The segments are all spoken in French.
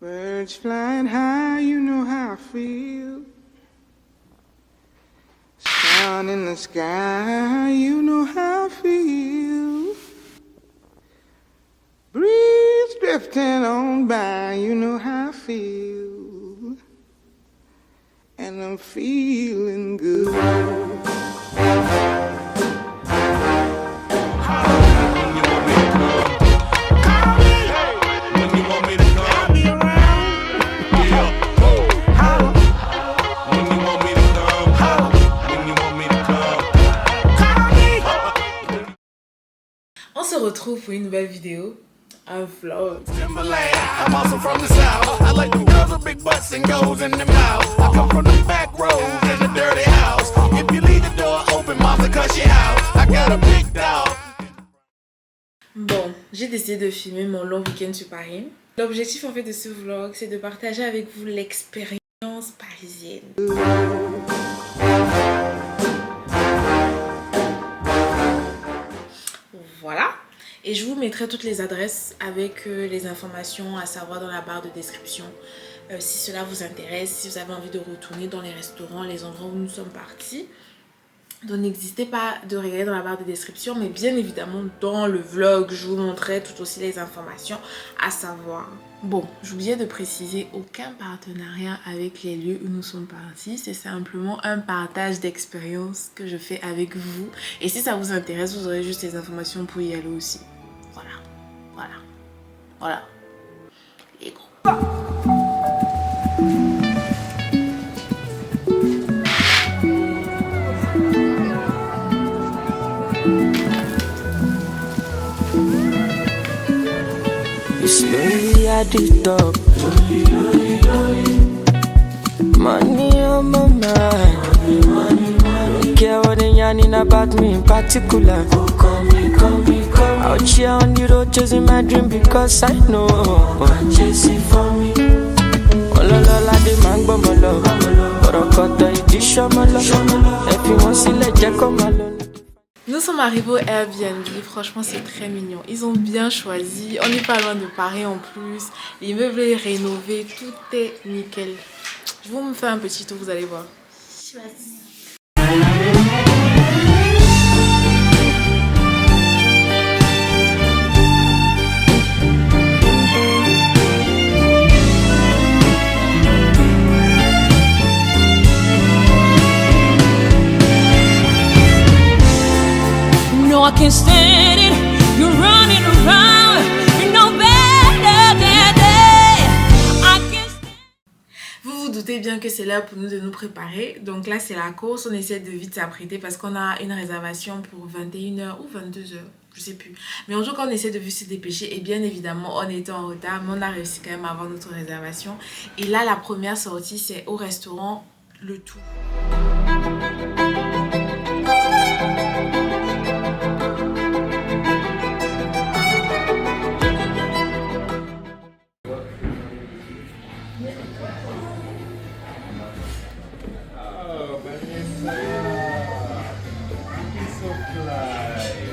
Birds flying high, you know how I feel. Sun in the sky, you know how I feel. Breeze drifting on by, you know how I feel. And I'm feeling good. On se retrouve pour une nouvelle vidéo, un vlog. I'm also from the south. I like them girls with big butts and goes in the mouth. I come from the back roads in a dirty house. If you leave the door open, mama cuss you out. I got a big dog. Bon, j'ai décidé de filmer mon long week-end sur Paris. L'objectif en fait de ce vlog, c'est de partager avec vous l'expérience parisienne. Voilà. Et je vous mettrai toutes les adresses avec les informations à savoir dans la barre de description. Si cela vous intéresse, si vous avez envie de retourner dans les restaurants, les endroits où nous sommes partis. Donc n'hésitez pas de regarder dans la barre de description. Mais bien évidemment dans le vlog, je vous montrerai tout aussi les informations à savoir. Bon, j'oubliais de préciser aucun partenariat avec les lieux où nous sommes partis. C'est simplement un partage d'expérience que je fais avec vous. Et si ça vous intéresse, vous aurez juste les informations pour y aller aussi. Voilà, voilà, voilà. Les gros. Slowly at the top. Money on my mind. Don't care what they yarning about me in particular. Out here on the road chasing my dream because I know chasing for me. Ololola de mango molo. Orokoto iti shomolo. Everyone see le jacko malo. Nous sommes arrivés au Airbnb, franchement c'est très mignon. Ils ont bien choisi, on n'est pas loin de Paris en plus. L'immeuble est rénové, tout est nickel. Je vais vous faire un petit tour, vous allez voir. I can't stand it. You're running around. You know better than that. I can't stand it. Vous vous doutez bien que c'est l'heure pour nous de nous préparer. Donc là c'est la course, on essaie de vite s'apprêter parce qu'on a une réservation pour 21h ou 22h. Je sais plus. Mais en tout cas on essaie de vite se dépêcher. Et bien évidemment on était en retard. Mais on a réussi quand même à avoir notre réservation. Et là la première sortie c'est au restaurant Le Tout.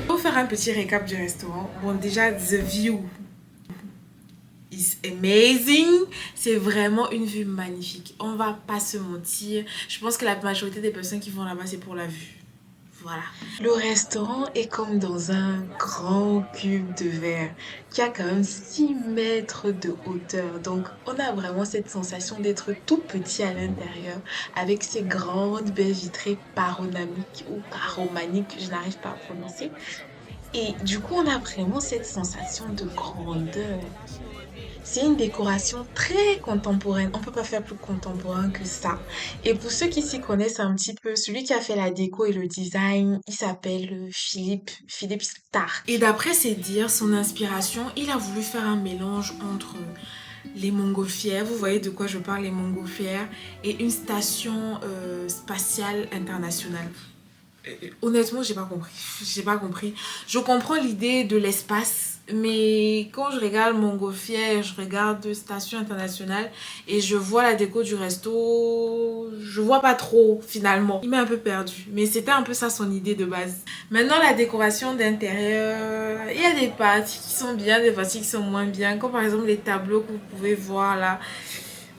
Pour faire un petit récap du restaurant, bon déjà the view is amazing, c'est vraiment une vue magnifique, on va pas se mentir, je pense que la majorité des personnes qui vont là-bas c'est pour la vue. Voilà. Le restaurant est comme dans un grand cube de verre qui a quand même 6 mètres de hauteur. Donc, on a vraiment cette sensation d'être tout petit à l'intérieur avec ces grandes baies vitrées panoramiques ou paromaniques, je n'arrive pas à prononcer. Et du coup, on a vraiment cette sensation de grandeur. C'est une décoration très contemporaine. On ne peut pas faire plus contemporain que ça. Et pour ceux qui s'y connaissent un petit peu, celui qui a fait la déco et le design, il s'appelle Philippe Stark. Et d'après ses dires, son inspiration, il a voulu faire un mélange entre les montgolfières, vous voyez de quoi je parle, les montgolfières, et une station spatiale internationale. Honnêtement, j'ai pas compris. Je comprends l'idée de l'espace. Mais quand je regarde Montgolfière, je regarde Station Internationale et je vois la déco du resto, je vois pas trop finalement. Il m'a un peu perdu, mais c'était un peu ça son idée de base. Maintenant la décoration d'intérieur, il y a des parties qui sont bien, des parties qui sont moins bien. Comme par exemple les tableaux que vous pouvez voir là.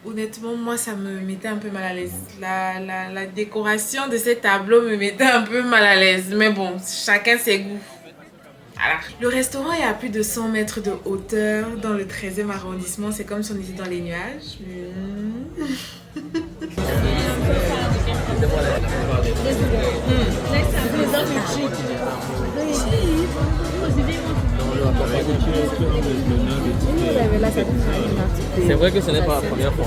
Honnêtement, moi, ça me mettait un peu mal à l'aise. La décoration de ces tableaux me mettait un peu mal à l'aise. Mais bon, chacun ses goûts. Voilà. Le restaurant est à plus de 100 mètres de hauteur dans le 13e arrondissement. C'est comme si on était dans les nuages. C'est vrai que ce n'est pas la première fois.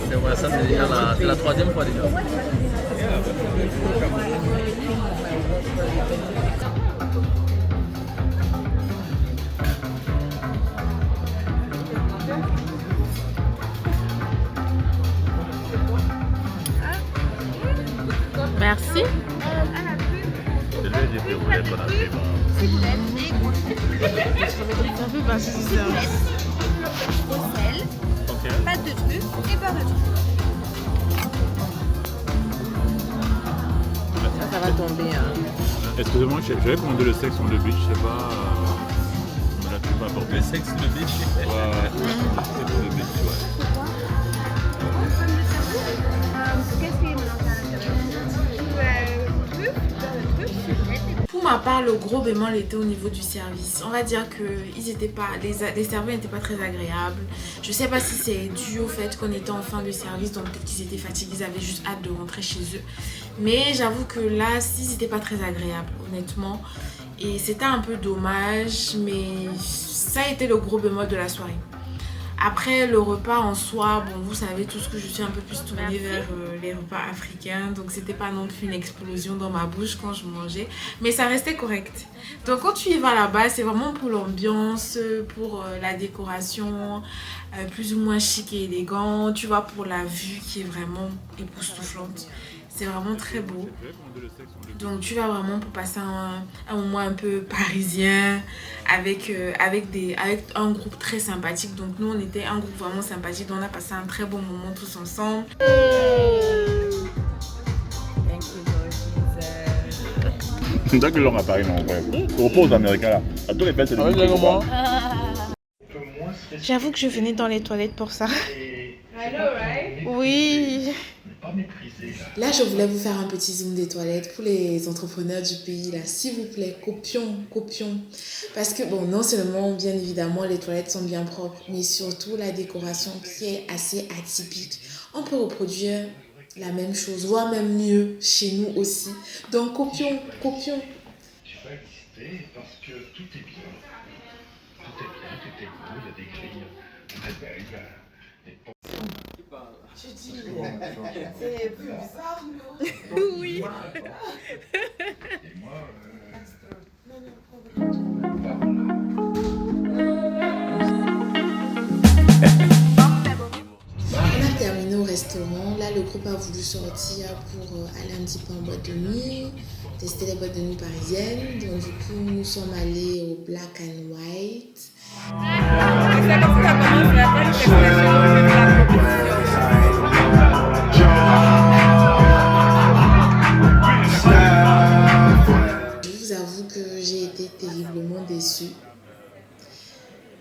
C'est vrai, ça c'est déjà la troisième fois déjà. Merci. Pâte de truffe et beurre de truffe. Ça va tomber. Excusez-moi, j'avais commandé le sexe on the beach, je sais pas. On me l'a plus pas apporté. Le sexe de beach. Ouais, c'est pour le beach, ouais. Qu'est-ce qu'il y a maintenant à l'intérieur? Truffe, beurre de truffe, sucrète. Pour ma part, le gros bémol était au niveau du service. On va dire que les serveurs n'étaient pas très agréables. Je sais pas si c'est dû au fait qu'on était en fin de service, donc peut-être qu'ils étaient fatigués, ils avaient juste hâte de rentrer chez eux. Mais j'avoue que là, ils n'étaient pas très agréables, honnêtement. Et c'était un peu dommage, mais ça a été le gros bémol de la soirée. Après, le repas en soi, bon, vous savez tous que je suis un peu plus tournée vers les repas africains. Donc, c'était pas non plus une explosion dans ma bouche quand je mangeais. Mais ça restait correct. Donc, quand tu y vas là-bas, c'est vraiment pour l'ambiance, pour la décoration, plus ou moins chic et élégant. Tu vas pour la vue qui est vraiment époustouflante. C'est vraiment très beau. Donc tu vas vraiment pour passer un moment un peu parisien avec un groupe très sympathique. Donc nous on était un groupe vraiment sympathique. Donc on a passé un très bon moment tous ensemble. C'est ça que l'on a Paris, mon frère. Au repos aux Américains là. À tous les fêtes, c'est le week-end. J'avoue que je venais dans les toilettes pour ça. Oui. Là, je voulais vous faire un petit zoom des toilettes pour les entrepreneurs du pays. Là, s'il vous plaît, copions. Parce que, bon, non seulement, bien évidemment, les toilettes sont bien propres, mais surtout la décoration qui est assez atypique. On peut reproduire la même chose, voire même mieux chez nous aussi. Donc, copions. Tu vas exister parce que tout est bien. Tout est bien, tout est beau, il y a des grilles très belles, des ponts. Je dis, c'est plus bizarre, non? Oui. Et moi, On a terminé au restaurant. Là, le groupe a voulu sortir pour aller un petit peu en boîte de nuit, tester les boîtes de nuit parisiennes. Donc, du coup, nous sommes allés au Black and White. Je vous avoue que j'ai été terriblement déçue.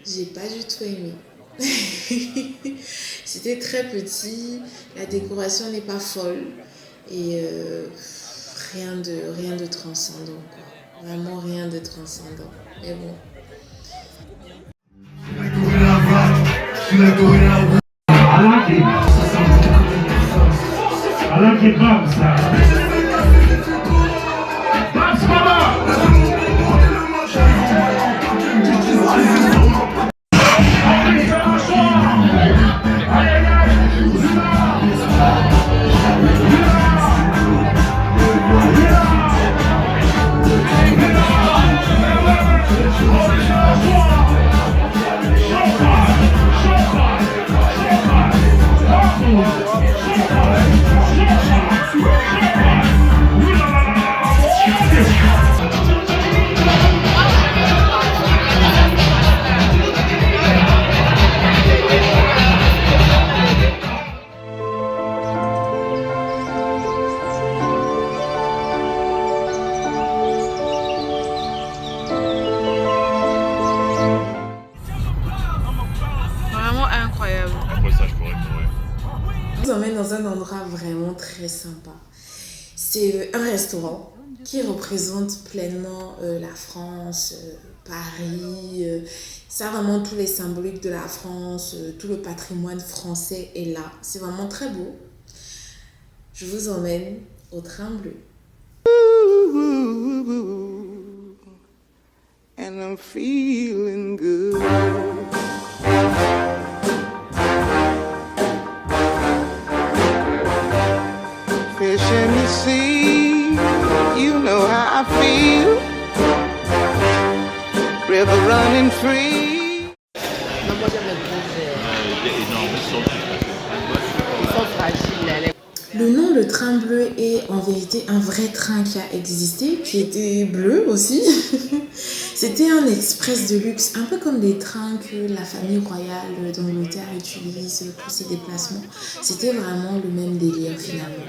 J'ai pas du tout aimé. C'était très petit, la décoration n'est pas folle et rien de transcendant, quoi. Vraiment rien de transcendant. Mais bon. Alain qui est grave, ça. Je vous emmène dans un endroit vraiment très sympa. C'est un restaurant qui représente pleinement la France, Paris. Ça a vraiment tous les symboliques de la France, tout le patrimoine français est là. C'est vraiment très beau. Je vous emmène au Train Bleu. And I'm feeling good. Fish in the sea, you know how I feel. River running free. Non, moi j'aime les gros Il est énorme, Ils sont fragiles. Le nom Le Train Bleu est en vérité un vrai train qui a existé, qui était bleu aussi. C'était un express de luxe, un peu comme les trains que la famille royale d'Angleterre utilise pour ses déplacements. C'était vraiment le même délire finalement.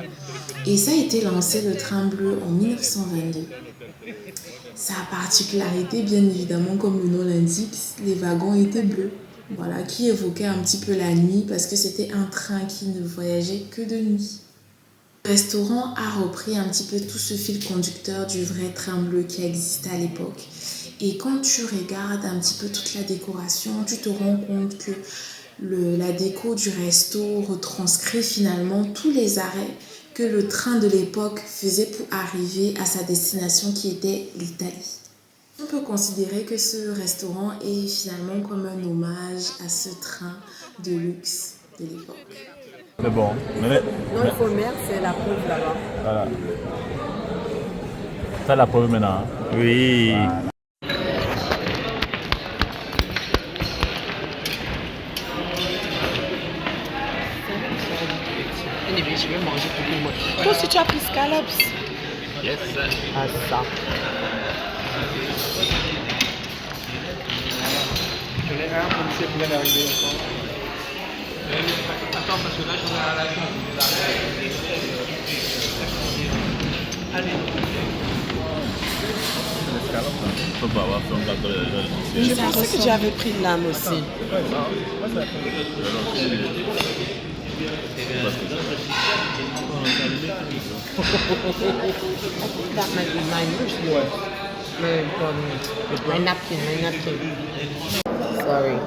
Et ça a été lancé Le Train Bleu en 1922. Sa particularité, bien évidemment, comme le nom l'indique, les wagons étaient bleus. Voilà, qui évoquait un petit peu la nuit parce que c'était un train qui ne voyageait que de nuit. Le restaurant a repris un petit peu tout ce fil conducteur du vrai train bleu qui existait à l'époque. Et quand tu regardes un petit peu toute la décoration, tu te rends compte que la déco du resto retranscrit finalement tous les arrêts que le train de l'époque faisait pour arriver à sa destination qui était l'Italie. On peut considérer que ce restaurant est finalement comme un hommage à ce train de luxe de l'époque. C'est bon. Non, il faut mettre, c'est la preuve là-bas. Voilà. Ça, la preuve maintenant. Hein. Oui. Je vais manger tout le monde. Toi aussi, tu as pris scallops? Yes. Ah, ça. Je l'ai un pour monsieur pouvait arriver encore. Attends, parce que là, je vais à la fin. Allez. Je pensais que j'avais pris l'âme aussi. That might be mine. My napkin. Sorry.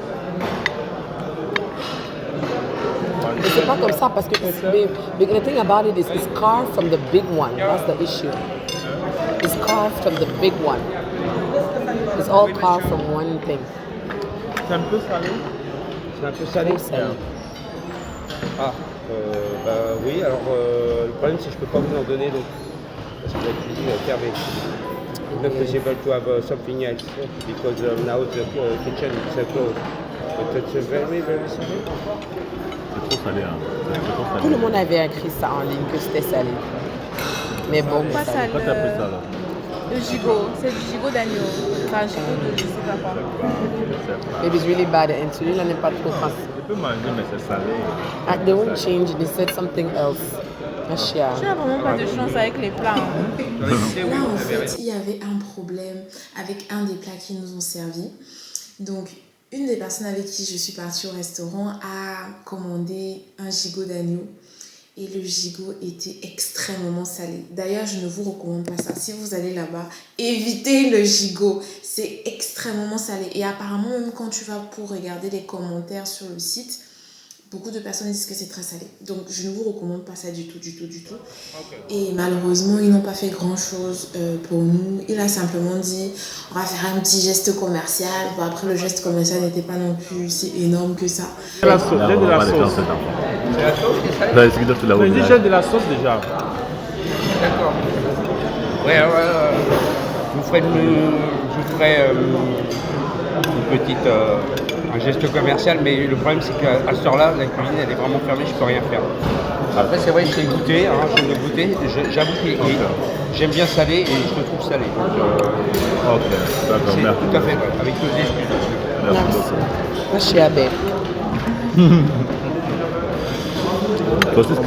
Mais c'est pas comme ça parce que the thing about it is it's carved from the big one. That's the issue. It's carved from the big one. It's all carved from one thing. C'est un peu salé. C'est un peu salé. Ah, oui, alors le problème c'est que je peux pas vous en donner donc parce que la cuisine est fermée. Not possible to have something else because now the kitchen is closed. But it's very, very salé. C'est trop salé, hein. Tout le monde avait écrit ça en ligne que c'était salé. Mais bon, Pas salé. Pourquoi t'as pris ça là? Le gigot, c'est du gigot d'agneau. Enfin, gigot de je sais pas quoi. Maybe it's really bad and celui-là n'est pas trop français. Je peux manger, mais c'est salé. They won't change, they said something else. Tu n'as vraiment pas de chance avec les plats. Hein. Là, en fait, il y avait un problème avec un des plats qui nous ont servi. Donc, une des personnes avec qui je suis partie au restaurant a commandé un gigot d'agneau. Et le gigot était extrêmement salé. D'ailleurs, je ne vous recommande pas ça. Si vous allez là-bas, évitez le gigot. C'est extrêmement salé. Et apparemment, même quand tu vas pour regarder les commentaires sur le site, beaucoup de personnes disent que c'est très salé. Donc, je ne vous recommande pas ça du tout. Et malheureusement, ils n'ont pas fait grand-chose pour nous. Il a simplement dit, on va faire un petit geste commercial. Bon, après, le geste commercial n'était pas non plus si énorme que ça. La sauce, j'ai de la sauce. C'est la sauce qui est salée? Mais dis, j'ai de la sauce déjà. D'accord. Ouais, je vous ferai une petite... un geste commercial, mais le problème c'est qu'à cette heure-là, la cuisine elle est vraiment fermée, je peux rien faire. Après c'est vrai que je l'ai goûté, j'avoue que j'aime bien salé et je le trouve salé. Donc, ok, d'accord, c'est merci. tout à fait, avec le excuse. Merci beaucoup. Moi, je suis à Belle. Toi aussi, tu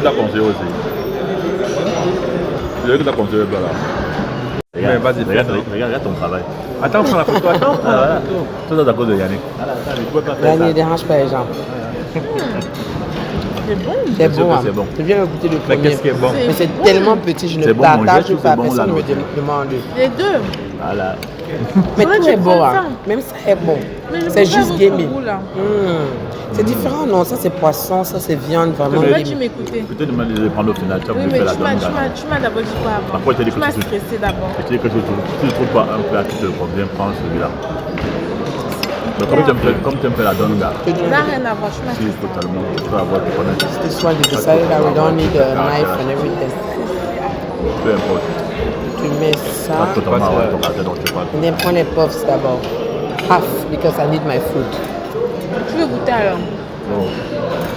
t'as conseillé aussi. Je veux que tu as conseillé là. Regarde ton travail. Attends, on prend la photo, attends. Voilà. Tout ça à cause de Yannick. Yannick ne dérange pas les gens. C'est bon. C'est Bien sûr bon, que hein. c'est bon. Je viens de goûter le Mais premier. qu'est-ce qui est bon? Mais c'est bon. tellement petit, je ne C'est bon, partage mon geste, pas. c'est bon, Personne la ne me nourriture. demande. Les deux. Voilà. Mais Faudrait tout que est tu bon, prennes hein. ça. Même ça est bon. Mais je C'est peux juste pas gaming. votre goût, là. C'est différent, non? Ça c'est poisson, ça c'est viande, vraiment. En fait, gaming. tu m'écoutais. Peut-être demander de les prendre au final, tu as Oui, voulu mais faire la tu donne. m'as d'abord dit quoi avant? Après, tu as dit Tu que m'as tu- stressé d'abord. Et tu dis que si tu ne trouves pas un plat qui te convient, prends celui-là. Donc, comme tu aimes faire la donne, gars, Ça n'a rien à voir, tu m'as si stressé. totalement, tu vas avoir des connaissances. This one, they decided that we don't need a knife and everything. Peu importe. Tu mets Pas ça. totalement avoir ton caractère dont tu parles. And then prends les puffs d'abord. Half, because I need my food. Tu veux goûter alors? Bon.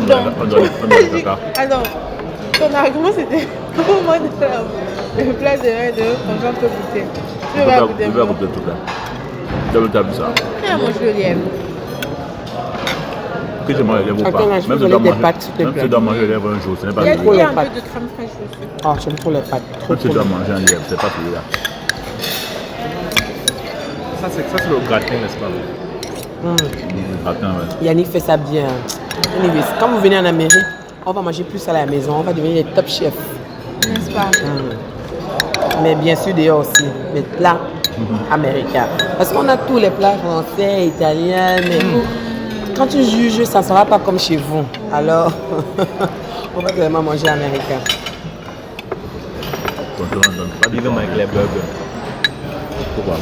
Donc, On doit le cas. alors, ton argument c'était au moins de faire le plat de comme ça on peut goûter. Tu veux pas goûter? Je vais goûter tout là. Tu as vu ça. Ah, moi je le lièvre. Que je mange les lèvres ou pas. Attends, là, je peux donner des pâtes, s'il te même si plaît. tu dois manger les lèvres un jour, ce n'est pas Il y a celui-là. un peu de crème fraîche dessus. Oh, j'aime trop les pâtes. Trop, Même si tu trop. dois manger un lièvre, c'est pas celui-là. Ça, c'est le gratin, n'est-ce pas? Gratin, ouais. Yannick fait ça bien. Anyways, quand vous venez en Amérique, on va manger plus à la maison. On va devenir les top chefs. N'est-ce pas? Mais bien sûr, dehors aussi. Les plats américains. Parce qu'on a tous les plats français, italiens. Mais quand tu juges, ça ne sera pas comme chez vous. Alors, on va vraiment manger américain. Donc, on ne donne pas du tout avec les burgers. Pourquoi?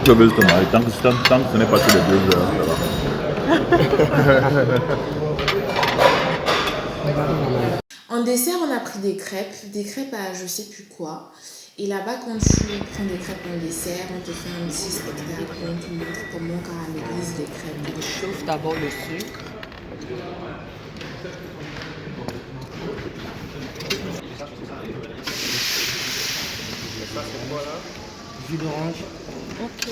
Je veux justement, tant que ce n'est pas tous les 2 heures, ça va. En dessert, on a pris des crêpes à je sais plus quoi. Et là-bas, quand tu prends des crêpes en dessert, on te fait un petit spectacle, on te montre comment on caramélise les crêpes. On chauffe d'abord le sucre. Jus d'orange. Ok.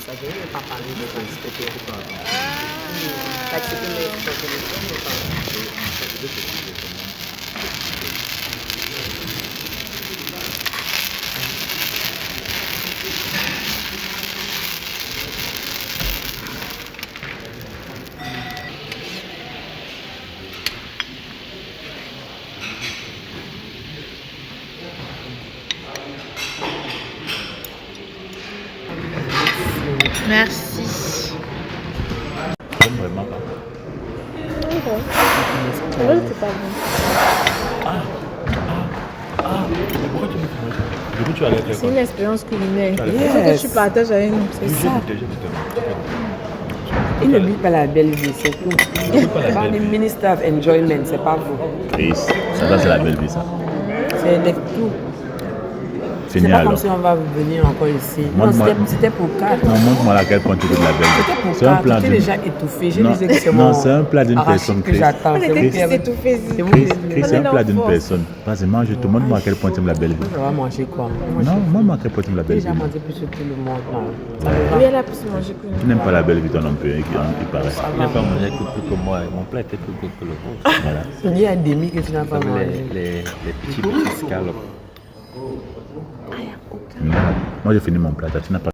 Ça, je ne vais pas parler de ça, s'il te plaît. Fait que c'est une Merci. J'aime vraiment pas. C'est pas bon. Pourquoi tu me fais ça? Du coup, tu allais faire C'est quoi? une expérience culinaire. Allez. Il faut que tu partages avec nous. C'est ça. J'ai goûté. Il ne lit pas la belle vie, c'est tout. Pas le Minister of Enjoyment, c'est pas vous. Chris, ça c'est la belle vie, ça. C'est des tout. C'est C'est ni pas comme alors. si on va venir encore ici. Non, Montre-moi- c'était pour 4. Non, montre-moi laquelle point tu veux de la belle C'était vie. pour C'est un 4. plat J'étais d'une... déjà étouffé. Je Non, disais que c'est non, mon c'est un plat d'une arachide personne, que Chris. j'attends. On C'est était vous qui tous avez- étouffés. c'est vous Chris, qui- c'est un plat d'une force. personne. Vas-y, mange-toi. Montre-moi à quel point tu aimes la belle vie. On va manger quoi? Non, montre-moi à quel point tu aimes la J'ai belle vie. déjà mangé plus que tout le monde. Non, ça me Oui, va. elle a pu se manger que Tu nous. n'aimes pas la belle vie toi non plus, hein, il paraît. Il n'a pas mangé plus que moi. Mon plat était plus gros que le vôtre. Voilà. Il y a un demi que tu n'as pas Comme mangé. les petits scallops. Non. Moi, j'ai fini mon plat. Tu n'as pas.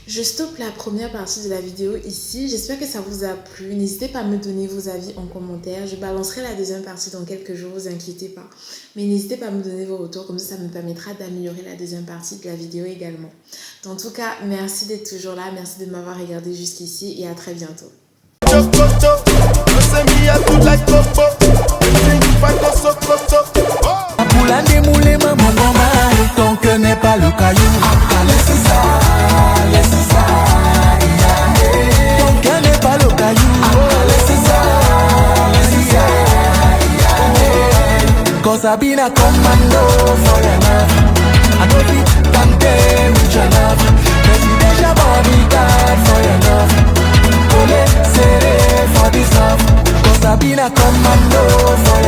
Je stoppe la première partie de la vidéo ici. J'espère que ça vous a plu. N'hésitez pas à me donner vos avis en commentaire. Je balancerai la deuxième partie dans quelques jours, vous inquiétez pas. Mais n'hésitez pas à me donner vos retours, comme ça me permettra d'améliorer la deuxième partie de la vidéo également. En tout cas, merci d'être toujours là, merci de m'avoir regardé jusqu'ici et à très bientôt. Poula démoulée, maman, maman, ton cœur n'est pas le caillou. Laisse ça, ton cœur n'est pas le caillou. Laisse ça, cause I been a commando for your love. I don't be tempted with your love. Mais tu déjà bodyguard for your love. Olé, serré for this love. Cause I been a commando for your love.